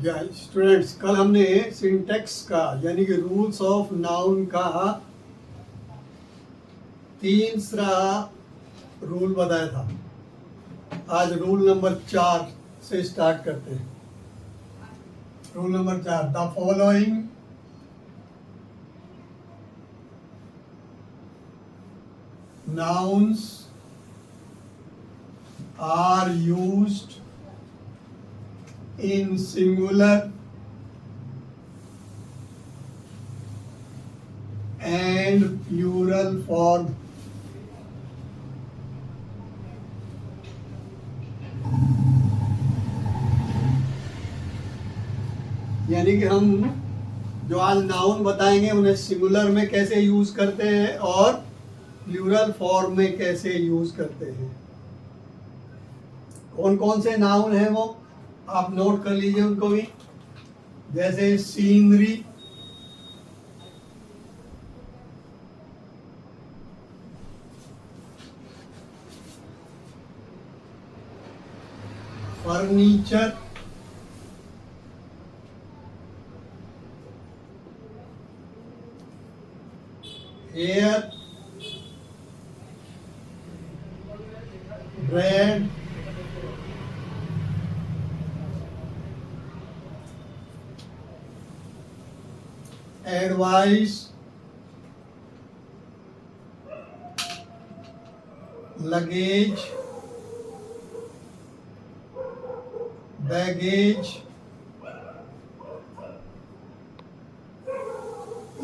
या स्टूडेंट्स, कल हमने सिंटेक्स का यानी कि रूल्स ऑफ नाउन का तीसरा रूल बताया था। आज रूल नंबर 4 से स्टार्ट करते हैं। Rule number 4, the following nouns are used in singular and plural form. यानी कि हम जो आज नाउन बताएंगे उन्हें सिंगुलर में कैसे यूज करते हैं और प्लूरल फॉर्म में कैसे यूज करते हैं। कौन कौन से नाउन हैं वो आप नोट कर लीजिए उनको भी। जैसे scenery, furniture, air, bread, advice, luggage, baggage,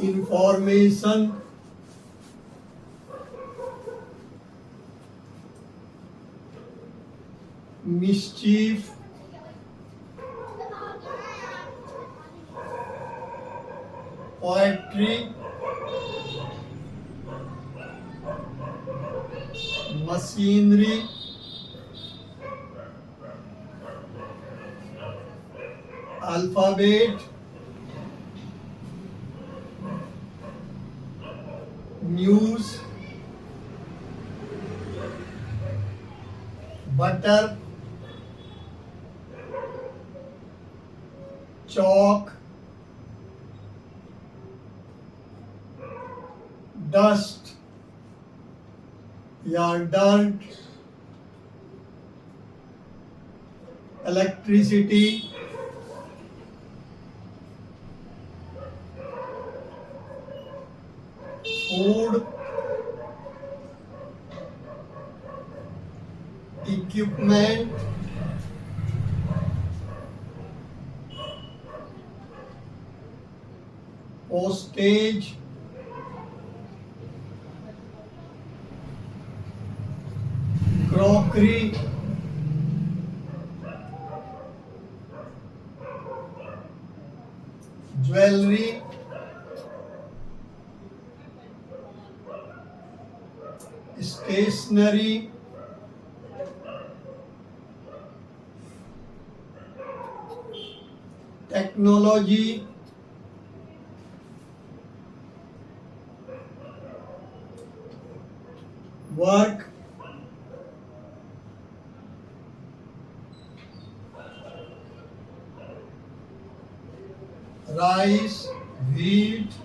information, mischief, poetry, machinery, alphabet, news, butter, chalk, dust या dirt, electricity, food, equipment, postage, crockery, jewellery, stationery, technology, work, rice, wheat,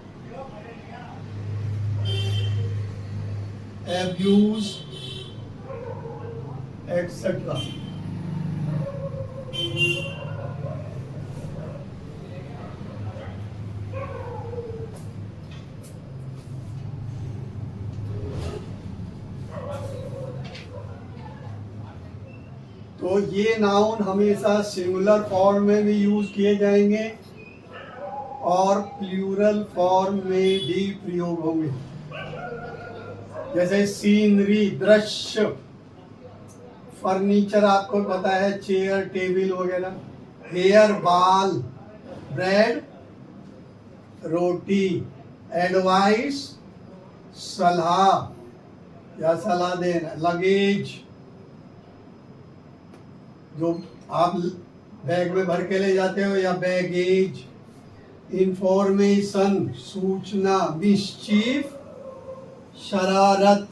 abuse, etc. तो ये noun हमेशा singular form में भी use किए जाएंगे और plural form में भी प्रयोग होंगे। जैसे सीनरी, दृश्य, फर्नीचर आपको पता है, चेयर, टेबल वगैरह, हेयर, बाल, ब्रेड, रोटी, एडवाइस, सलाह या सलाह देना, लगेज जो आप बैग में भर के ले जाते हो या बैगेज, इंफॉर्मेशन सूचना, मिस्चीफ शरारत,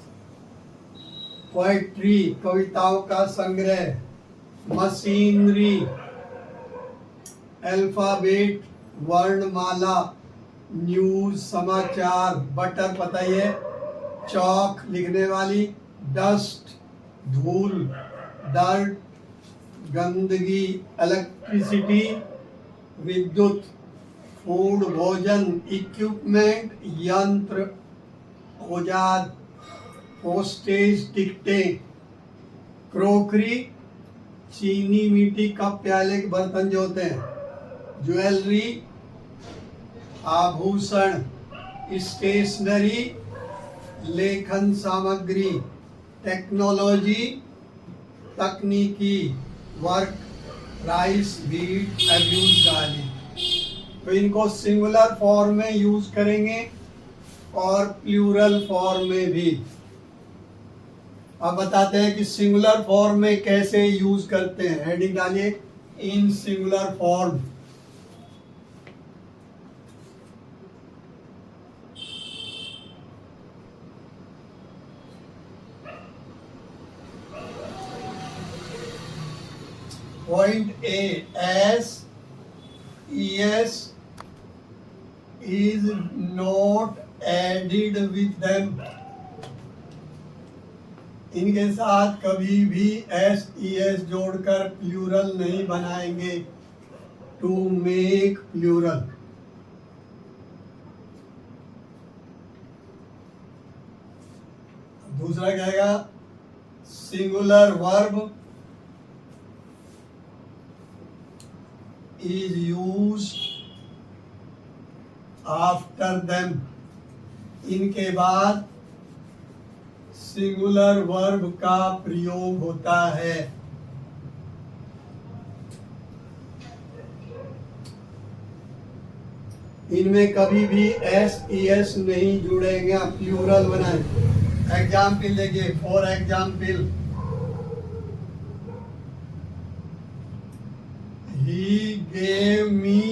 पोएट्री कविताओं का संग्रह, मशीनरी अल्फाबेट वर्णमाला, न्यूज समाचार, बटर पता ही है, चौक लिखने वाली, डस्ट धूल, डर्ट गंदगी, इलेक्ट्रिसिटी विद्युत, फूड भोजन, इक्विपमेंट यंत्र औजार, पोस्टेज टिकटें, क्रोकरी चीनी मिट्टी कप प्याले के बर्तन जो होते हैं, ज्वेलरी आभूषण, स्टेशनरी लेखन सामग्री, टेक्नोलॉजी तकनीकी, वर्क राइस व्हीट अब्यूज गाली। तो इनको सिंगुलर फॉर्म में यूज करेंगे और प्लूरल फॉर्म में भी। अब बताते हैं कि सिंगुलर फॉर्म में कैसे यूज करते हैं। हेडिंग डालिए इन singular form. Point A, as es is not added with them। इनके साथ कभी भी एस ई एस जोड़कर प्लूरल नहीं बनाएंगे। To make plural. दूसरा क्या आएगा? Singular verb is used after them। इनके बाद सिंगुलर वर्ब का प्रयोग होता है। इनमें कभी भी एस ई एस नहीं जुड़ेगा, प्लूरल बनाए। एग्जाम्पल देखिए, for example he gave me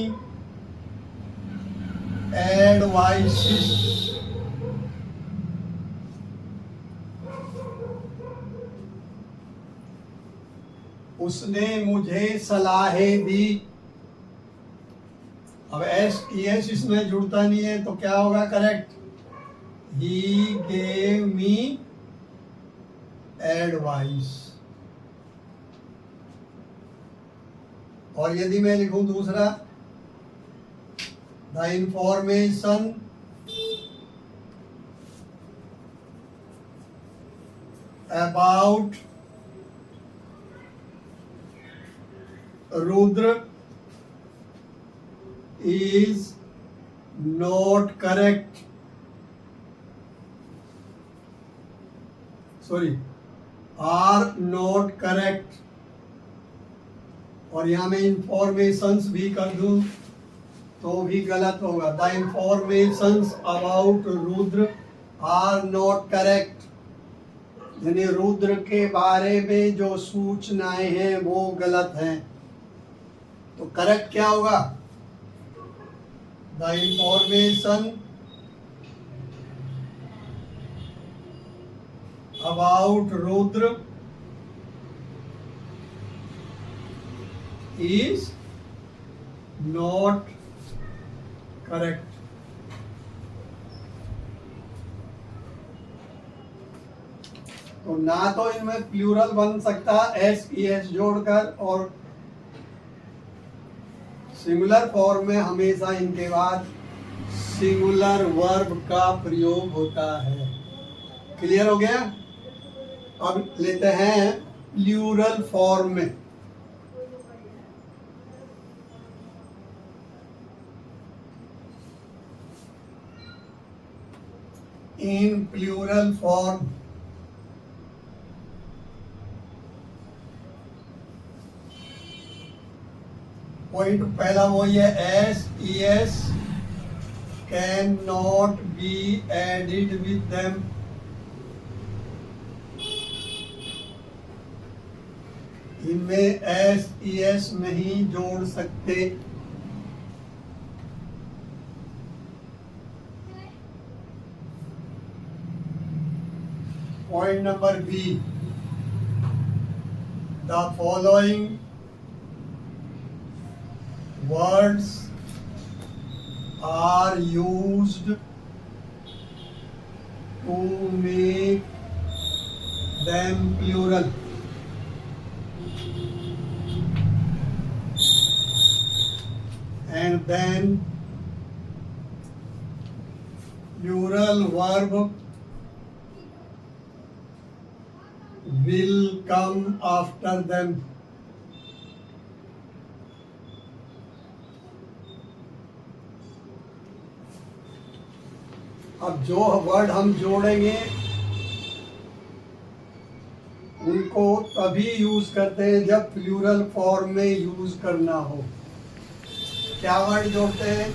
advices। उसने मुझे सलाहें दी। अब एस ई एस इसमें जुड़ता नहीं है तो क्या होगा correct? he gave me advice। और यदि मैं लिखूं दूसरा, the information about Rudra is not correct, sorry are not correct. और यहां मैं इंफॉर्मेशंस भी कर दूं तो भी गलत होगा। The informations about Rudra are not correct, यानी रुद्र के बारे में जो सूचनाएं हैं वो गलत हैं। तो करेक्ट क्या होगा? The information about Rudra is not correct। तो ना तो इनमें प्लूरल बन सकता एस ई एस जोड़कर, और सिंगुलर फॉर्म में हमेशा इनके बाद सिंगुलर वर्ब का प्रयोग होता है। क्लियर हो गया? अब लेते हैं प्लूरल फॉर्म में। in plural form पॉइंट पहला वो ये S E S can not be added with them. इनमें एस ई एस नहीं जोड़ सकते। Point number B, the following words are used to make them plural. And then plural verb will come after them. अब जो word हम जोड़ेंगे उनको तभी यूज करते हैं जब प्लूरल फॉर्म में यूज करना हो। क्या वर्ड जोड़ते हैं?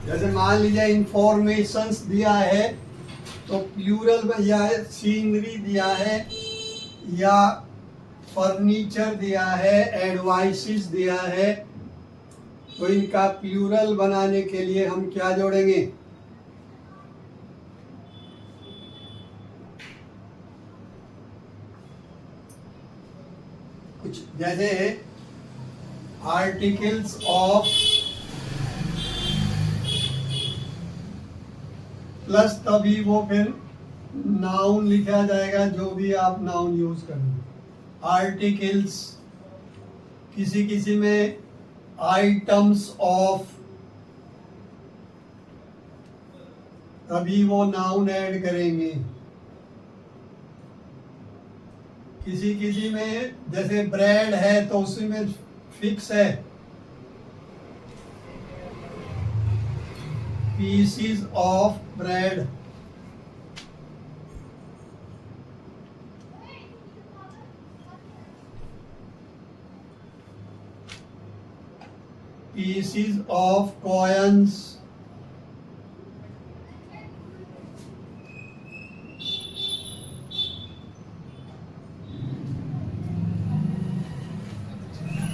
जैसे मान लीजिए इंफॉर्मेशंस दिया है तो प्लूरल में या सीनरी दिया है या फर्नीचर दिया है, एडवाइसेस दिया है, तो इनका प्लूरल बनाने के लिए हम क्या जोड़ेंगे? कुछ जैसे आर्टिकल्स ऑफ प्लस तभी वो फिर नाउन लिखा जाएगा, जो भी आप नाउन यूज करेंगे। आर्टिकल्स, किसी किसी में आइटम्स ऑफ, तभी वो नाउन ऐड करेंगे। किसी किसी में जैसे ब्रेड है तो उसी में फिक्स है PCs of bread. pieces of coins,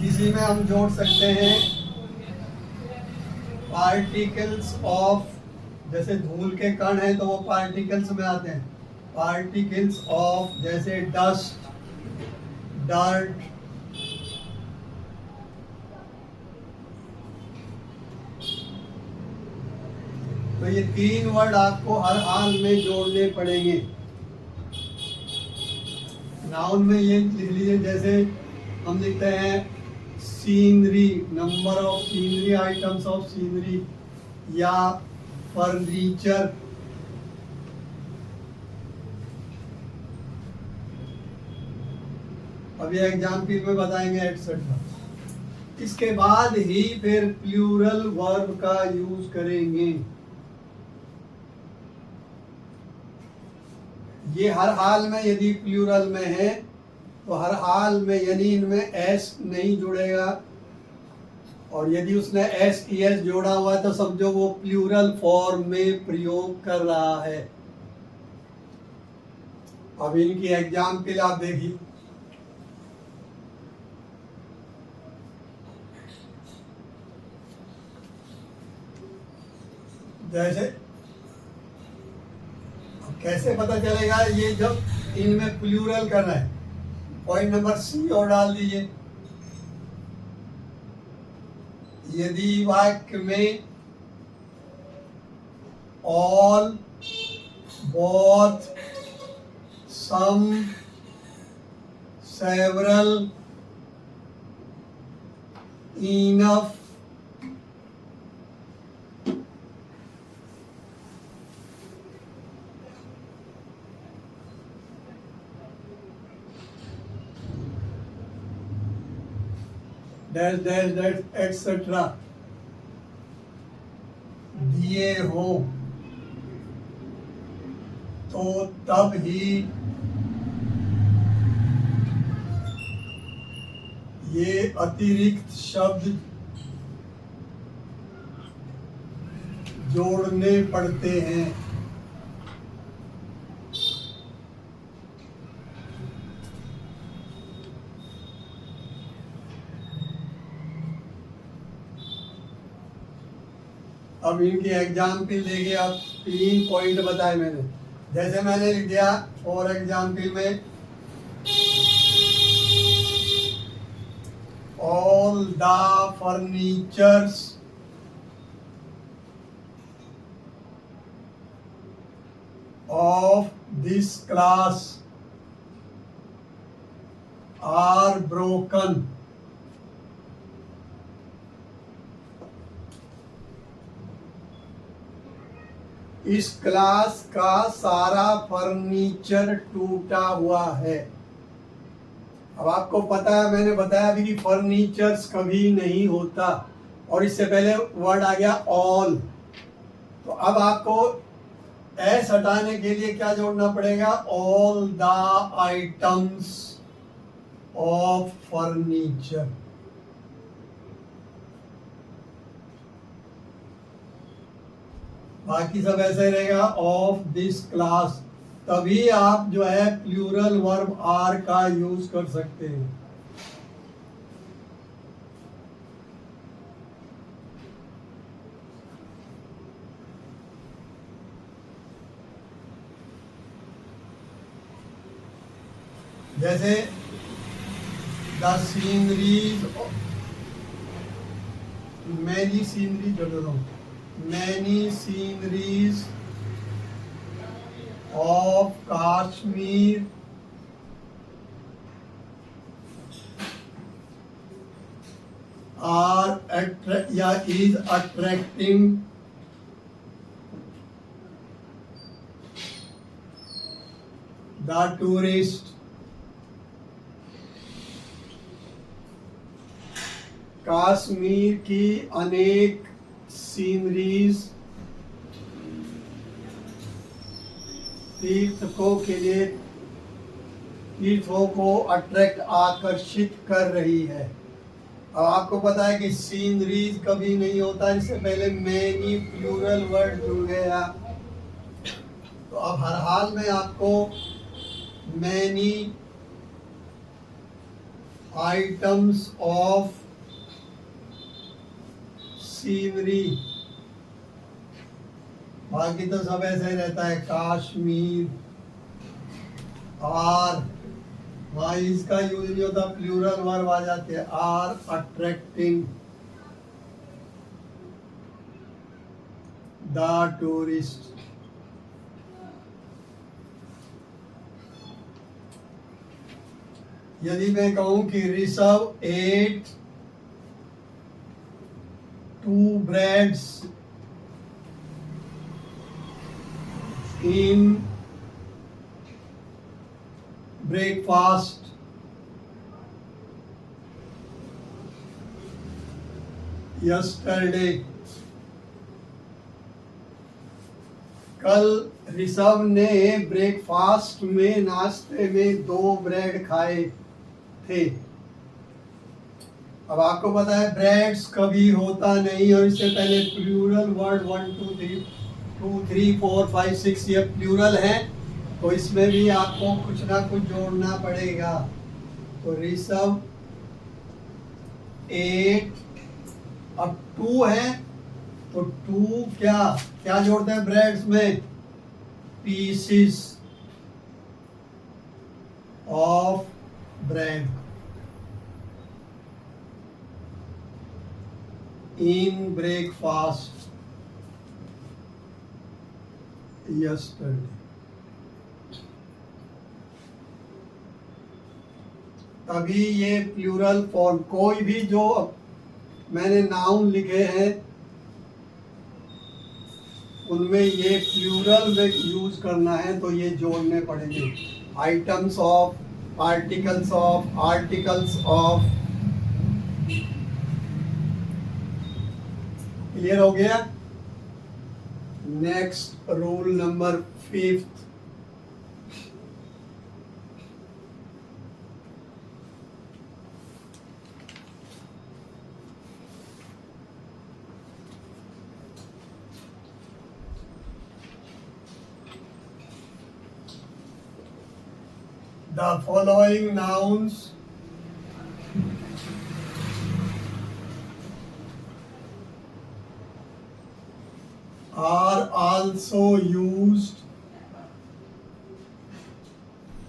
इसी में हम जोड़ सकते हैं पार्टिकल्स ऑफ, जैसे धूल के कण हैं तो वो पार्टिकल्स में आते हैं। पार्टिकल्स ऑफ जैसे डस्ट, डर्ट, तो ये तीन वर्ड आपको हर हाल में जोड़ने पड़ेंगे। नाउन में ये लिख लीजिए, जैसे हम लिखते हैं scenery, number of scenery, items of scenery, या फर्नीचर। अभी एग्जाम्पल में बताएंगे एटसेट्रा। इसके बाद ही फिर प्लूरल वर्ब का यूज करेंगे। ये हर हाल में यदि प्लूरल में है तो हर हाल में यानी इनमें एस नहीं जुड़ेगा, और यदि उसने एस ई एस जोड़ा हुआ है तो समझो वो प्लूरल फॉर्म में प्रयोग कर रहा है। अब इनकी एग्जाम्पल आप देखिए। जैसे कैसे पता चलेगा ये जब इनमें प्लूरल करना है? पॉइंट नंबर सी और डाल दीजिए। यदि वाक्य में all, both, some, several, enough, dash dash dash etcetera दिए हो तो तब ही ये अतिरिक्त शब्द जोड़ने पड़ते हैं। अब इनकी एग्जाम्पल देखिए, अब 3 पॉइंट बताए मैंने। जैसे मैंने लिख दिया फॉर एग्जाम्पल में all the furnitures of this class are broken. इस क्लास का सारा फर्नीचर टूटा हुआ है। अब आपको पता है, मैंने बताया अभी कि फर्नीचर्स कभी नहीं होता, और इससे पहले वर्ड आ गया ऑल। तो अब आपको एस हटाने के लिए क्या जोड़ना पड़ेगा? All the items of furniture. बाकी सब ऐसे रहेगा ऑफ दिस क्लास। तभी आप जो है प्लूरल वर्ब आर का यूज कर सकते हैं। जैसे द सीनरीज, मैनी सीनरी जोड़ रहा हूं, many sceneries of Kashmir are is attracting the tourist। Kashmir की अनेक सीनरीज तीर्थों को अट्रैक्ट आकर्षित कर रही है। अब आपको पता है कि सीनरीज कभी नहीं होता, इससे पहले मैनी प्लूरल वर्ड जुड़ गया। तो अब हर हाल में आपको मैनी आइटम्स ऑफ सीनरी, बाकी तो सब ऐसे ही रहता है। कश्मीर आर, वहां इसका यूज नहीं होता, प्लूरल वर्ब आ जाते हैं। Are attracting the tourist. यदि मैं कहूं कि Rishabh ate 2 breads in breakfast yesterday। कल ऋषभ ने ब्रेकफास्ट में, नाश्ते में 2 ब्रेड खाए थे। अब आपको पता है ब्रेड्स कभी होता नहीं, और इससे पहले प्लूरल वर्ड 1 2 3 2 3 4 5 6 ये प्लूरल है, तो इसमें भी आपको कुछ ना कुछ जोड़ना पड़ेगा। तो ऋषभ 8, अब 2 है तो 2 क्या क्या जोड़ते हैं ब्रेड्स में? Pieces of bread in breakfast yesterday। तभी ये प्लूरल फॉर्म, कोई भी जो मैंने नाउन लिखे हैं उनमें ये प्लूरल में यूज करना है, तो ये जोड़ने पड़ेंगे। Items of, particles of, articles of. Clear हो गया? Next rule number 5। The following nouns are also used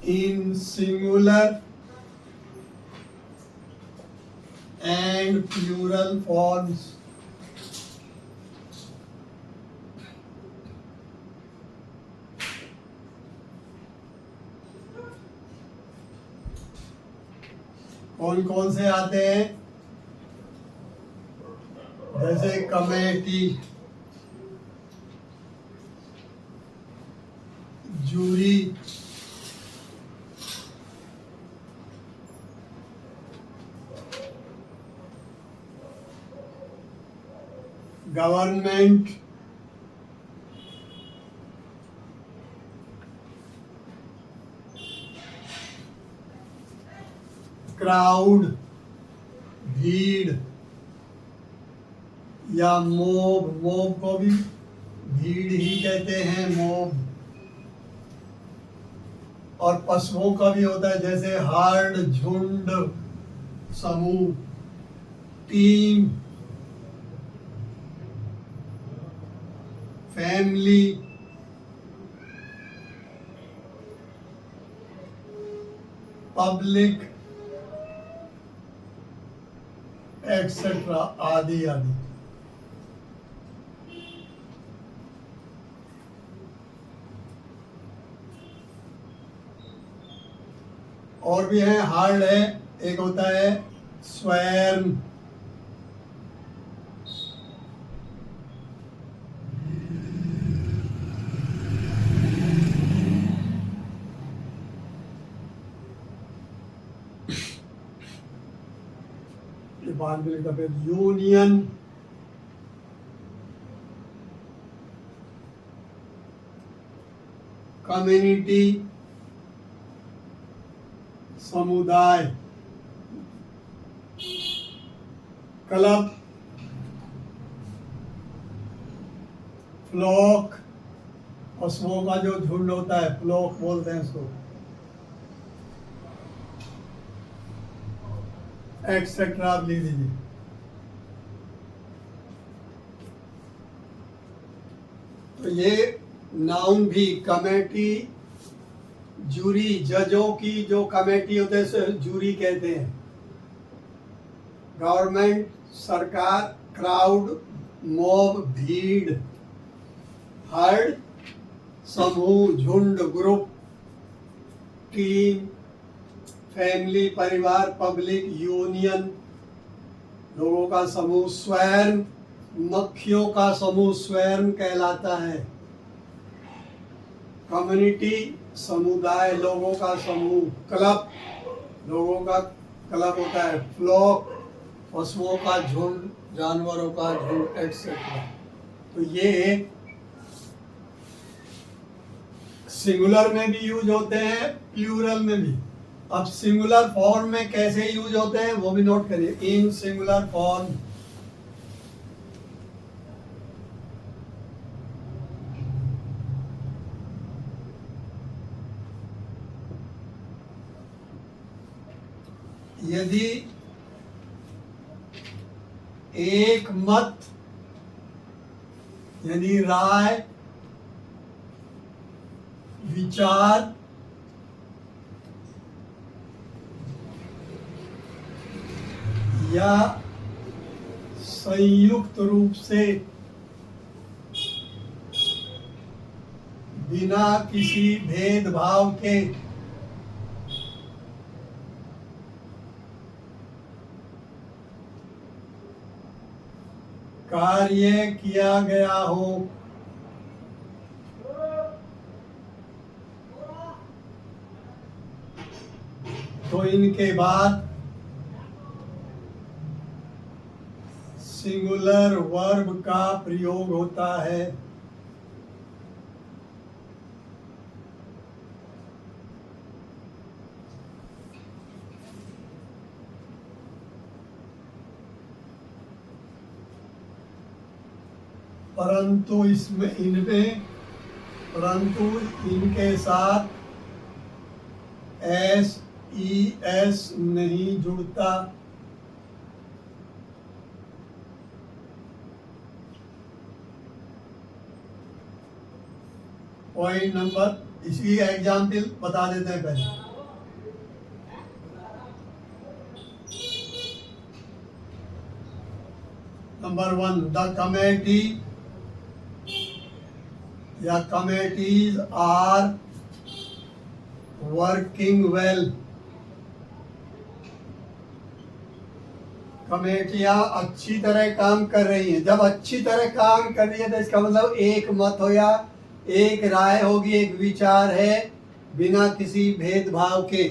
in singular and plural forms. कौन कौन से आते हैं? जैसे कमेटी, जूरी, गवर्नमेंट, क्राउड, भीड़ या मोब, मोब को भी भीड़ ही कहते हैं, मोब। और पशुओं का भी होता है, जैसे हर्ड, झुंड, समूह, टीम, फैमिली, पब्लिक, एक्सेट्रा, आदि आदि। और भी है, हार्ड है, एक होता है स्वैर्म, बाद में लिखा फिर यूनियन, कम्युनिटी, समुदाय, क्लब, फ्लॉक, पशुओं का जो झुंड होता है, फ्लॉक बोलते हैं उसको, एक्सेट्रा आप लिख दीजिए। तो ये नाउन भी, कमेटी, जूरी, जजों की जो कमेटी होते हैं उसे जूरी कहते हैं। गवर्नमेंट, सरकार, क्राउड, मॉब, भीड़, हर्ड, समूह, झुंड, ग्रुप, टीम, फैमिली, परिवार, पब्लिक, यूनियन, लोगों का समूह, स्वैर्म, मक्खियों का समूह स्वैर्म कहलाता है। कम्युनिटी, समुदाय, लोगों का समूह, क्लब, लोगों का क्लब होता है, फ्लॉक, पशुओं का झुंड, जानवरों का झुंड, एक्सेट्रा। तो ये सिंगुलर में भी यूज होते हैं, प्लूरल में भी। अब सिंगुलर फॉर्म में कैसे यूज होते हैं वो भी नोट करिए। इन सिंगुलर फॉर्म, यदि एक मत यानी राय, विचार, या संयुक्त रूप से बिना किसी भेदभाव के कार्य किया गया हो, तो इनके बाद सिंगुलर वर्ब का प्रयोग होता है। परंतु इनके साथ एस नहीं जुड़ता। पॉइंट नंबर, इसी एग्जाम्पल बता देते हैं पहले। नंबर 1, द कमेटी या कमेटीज आर वर्किंग वेल। कमेटियां अच्छी तरह काम कर रही हैं। जब अच्छी तरह काम कर रही है तो इसका मतलब एक मत हो या एक राय होगी, एक विचार है बिना किसी भेदभाव के।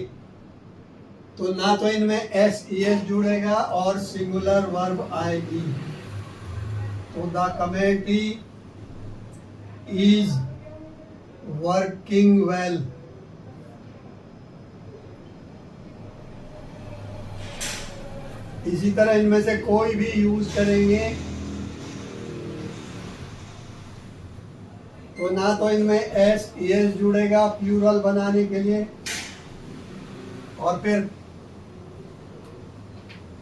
तो ना तो इनमें एस ई एस जुड़ेगा और सिंगुलर वर्ब आएगी। तो the committee is working well. इसी तरह इनमें से कोई भी यूज करेंगे तो ना तो इनमें एस एस जुड़ेगा प्लूरल बनाने के लिए, और फिर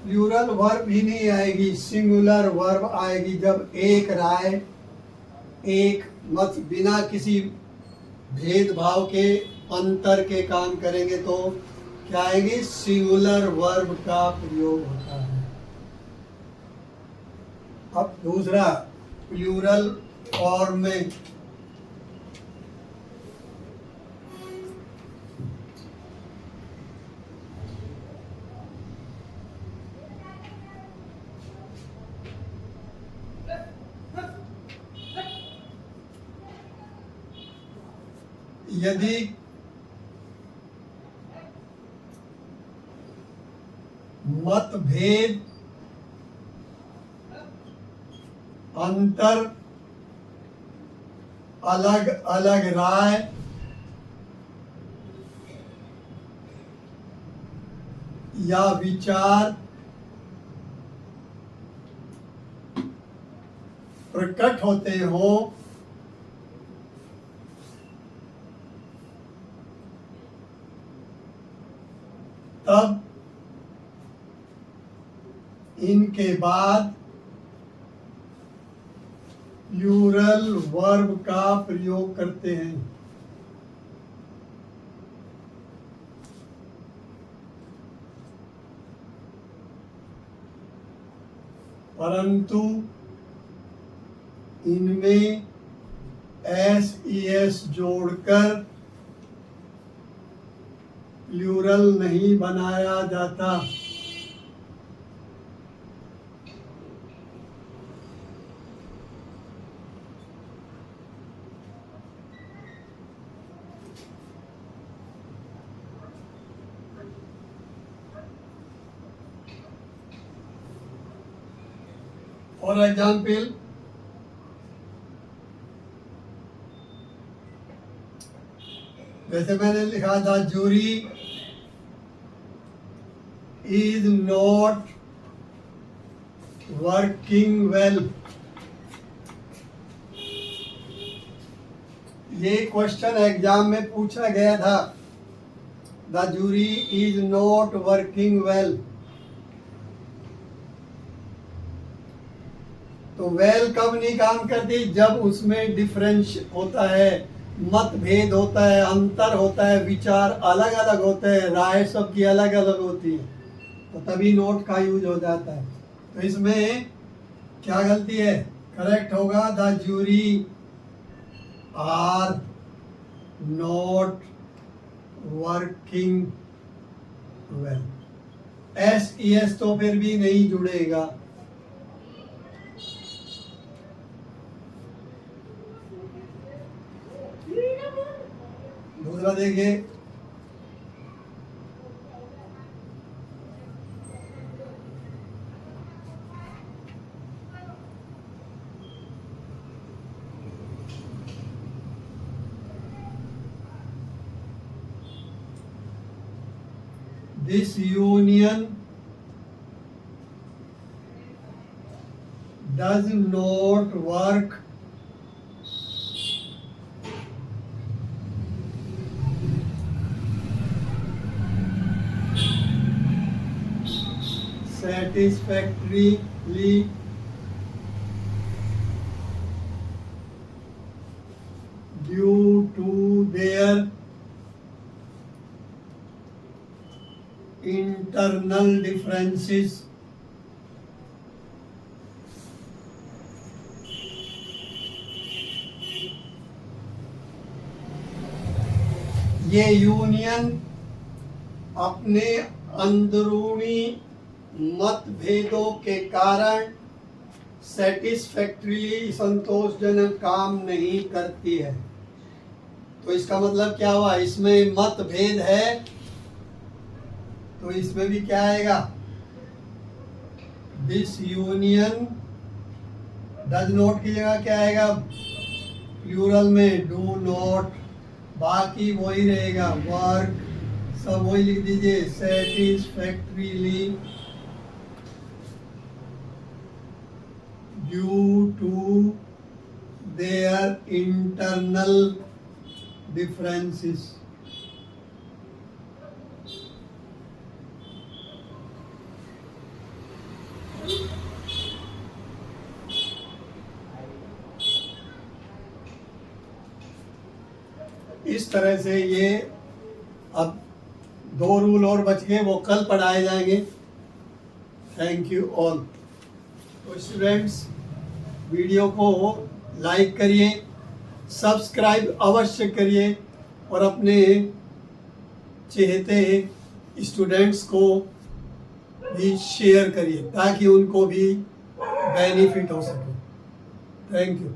प्लूरल वर्ब ही नहीं आएगी, सिंगुलर वर्ब आएगी। जब एक राय, एक मत, बिना किसी भेदभाव के, अंतर के काम करेंगे तो क्या आएगी? सिंगुलर वर्ब का प्रयोग होता है। अब दूसरा, प्लूरल फॉर्म में यदि मतभेद, अंतर, अलग अलग राय या विचार प्रकट होते हो तब इनके बाद प्लूरल वर्ब का प्रयोग करते हैं। परंतु इनमें एस ई एस जोड़कर प्लूरल नहीं बनाया जाता। फॉर एग्जाम्पल, जैसे मैंने लिखा था, jury is not working well. ये क्वेश्चन एग्जाम में पूछा गया था, the jury is not working well. तो वेल कब नहीं काम करती? जब उसमें डिफरेंस होता है, मतभेद होता है, अंतर होता है, विचार अलग अलग होते हैं, राय सबकी अलग अलग होती है, तो तभी नोट का यूज हो जाता है। तो इसमें क्या गलती है? करेक्ट होगा, the jury are not working well. S E S तो फिर भी नहीं जुड़ेगा। दूसरा देखिए, this union does not work satisfactorily due to internal differences. ये यूनियन अपने अंदरूनी मतभेदों के कारण सेटिस्फैक्टरीली संतोषजनक काम नहीं करती है। तो इसका मतलब क्या हुआ, इसमें मतभेद है तो इसमें भी क्या आएगा, दिस यूनियन डज नॉट की जगह क्या आएगा, प्लूरल में डू नॉट, बाकी वही रहेगा, वर्क सब वही लिख दीजिए, satisfactorily due to their internal differences. इस तरह से ये अब 2 रूल और बच गए, वो कल पढ़ाए जाएंगे। Thank you all. तो स्टूडेंट्स, वीडियो को लाइक करिए, सब्सक्राइब अवश्य करिए और अपने चहेते स्टूडेंट्स को भी शेयर करिए ताकि उनको भी बेनिफिट हो सके। Thank you.